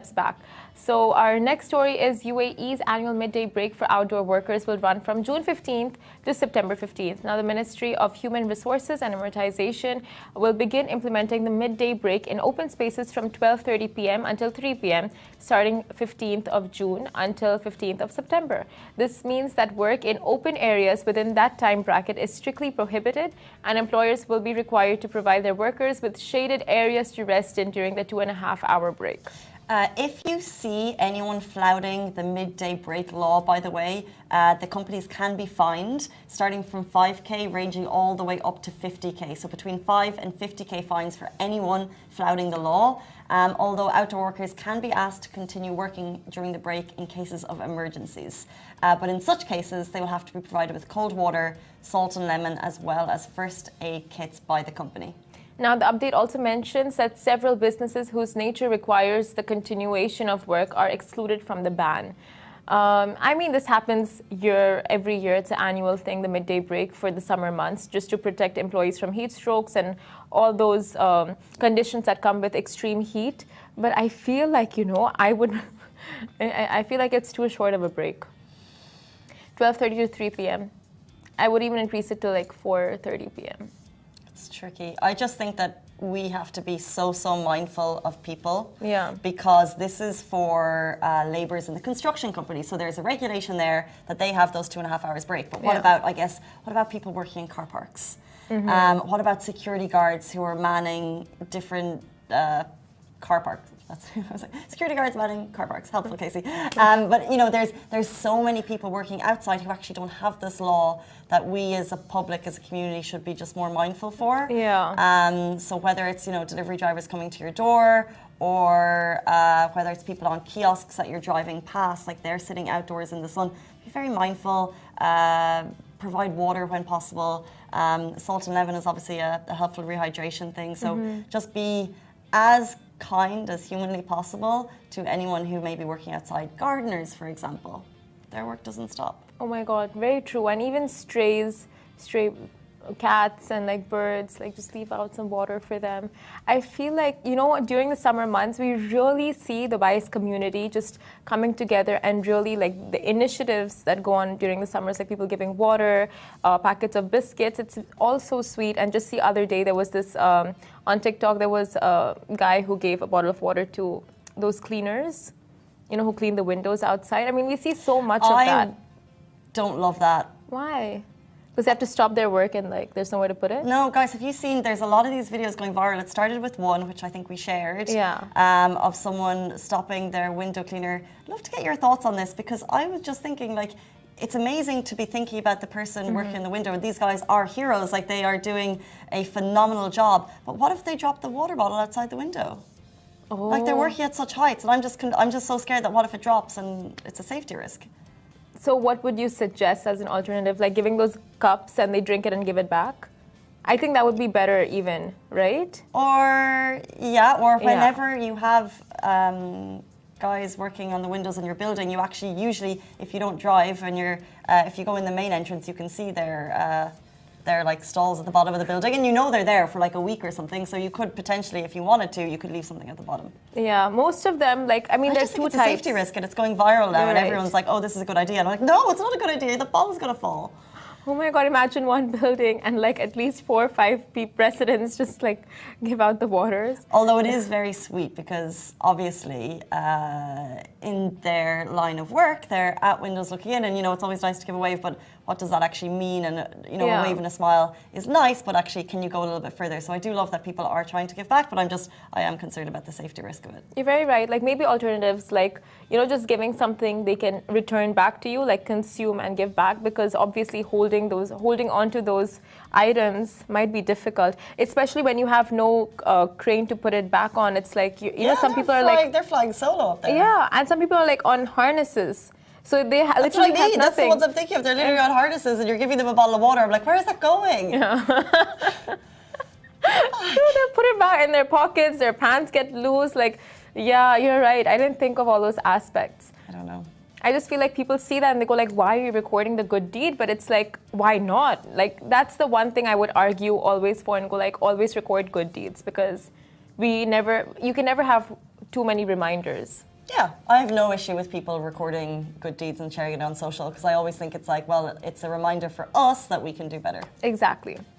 steps back. So our next story is UAE's annual midday break for outdoor workers will run from June 15th to September 15th. Now, the Ministry of Human Resources and Amortization will begin implementing the midday break in open spaces from 12:30 p.m. until 3 p.m. starting 15th of June until 15th of September. This means that work in open areas within that time bracket is strictly prohibited, and employers will be required to provide their workers with shaded areas to rest in during the 2.5-hour break. If you see anyone flouting the midday break law, by the way, the companies can be fined, starting from 5k, ranging all the way up to 50k. So between 5 and 50k fines for anyone flouting the law. Although outdoor workers can be asked to continue working during the break in cases of emergencies. But in such cases, they will have to be provided with cold water, salt and lemon, as well as first aid kits by the company. Now, the update also mentions that several businesses whose nature requires the continuation of work are excluded from the ban. I mean, this happens every year. It's an annual thing, the midday break for the summer months, just to protect employees from heat strokes and all those conditions that come with extreme heat. But I feel like, I feel like it's too short of a break. 12:30 to 3 p.m. I would even increase it to like 4:30 p.m. It's tricky. I just think that we have to be so mindful of people. Yeah. Because this is for labourers in the construction company. So there's a regulation there that they have those 2.5 hours break. But what about people working in car parks? Mm-hmm. What about security guards who are manning different car parks? Security guards manning car parks. Helpful, Casey. But there's so many people working outside who actually don't have this law that we as a public, as a community, should be just more mindful for. Yeah. So whether it's delivery drivers coming to your door, or whether it's people on kiosks that you're driving past, like they're sitting outdoors in the sun, be very mindful. Provide water when possible. Salt and lemon is obviously a helpful rehydration thing. So just be as kind as humanly possible to anyone who may be working outside. Gardeners, for example, their work doesn't stop. Oh my God, very true. And even stray cats and like birds, like just leave out some water for them. I feel like, during the summer months, we really see the Dubai's community just coming together, and really like the initiatives that go on during the summers, like people giving water, packets of biscuits. It's all so sweet. And just the other day, there was this, on TikTok, there was a guy who gave a bottle of water to those cleaners, who clean the windows outside. I mean, we see so much of that. Don't love that. Why? Because they have to stop their work and like there's nowhere to put it? No, guys, have you seen, there's a lot of these videos going viral. It started with one, which I think we shared, of someone stopping their window cleaner. I'd love to get your thoughts on this, because I was just thinking, like, it's amazing to be thinking about the person working in the window. These guys are heroes, like they are doing a phenomenal job. But what if they drop the water bottle outside the window? Oh. Like, they're working at such heights, and I'm just so scared that what if it drops and it's a safety risk. So what would you suggest as an alternative? Like giving those cups and they drink it and give it back? I think that would be better even, right? Or whenever you have guys working on the windows in your building, you actually usually, if you don't drive and if you go in the main entrance, you can see their like stalls at the bottom of the building, and they're there for like a week or something. So you could potentially, if you wanted to, you could leave something at the bottom. Yeah, most of them, there's two it's types. A safety risk, and it's going viral now, and everyone's like, "Oh, this is a good idea." And I'm like, "No, it's not a good idea. The bottle's gonna fall." Oh my God, imagine one building and like at least 4 or 5 residents just like give out the waters. Although it is very sweet, because obviously in their line of work, they're at windows looking in, and it's always nice to give a wave, but what does that actually mean? And a wave and a smile is nice, but actually, can you go a little bit further? So I do love that people are trying to give back, but I am concerned about the safety risk of it. You're very right. Like maybe alternatives, like just giving something they can return back to you, like consume and give back, because obviously holding on to those items might be difficult, especially when you have no crane to put it back on. It's like some people are like they're flying solo up there. Yeah, and some people are like on harnesses. So they That's literally what I have mean. nothing. That's the ones I'm thinking of. They're literally on harnesses, and you're giving them a bottle of water. I'm like, where is that going? Yeah. They put it back in their pockets. Their pants get loose. Like, yeah, you're right. I didn't think of all those aspects. I don't know. I just feel like people see that and they go like, why are you recording the good deed? But it's like, why not? Like, that's the one thing I would argue always for, and go like, always record good deeds, because you can never have too many reminders. Yeah, I have no issue with people recording good deeds and sharing it on social because I always think it's like, well, it's a reminder for us that we can do better. Exactly.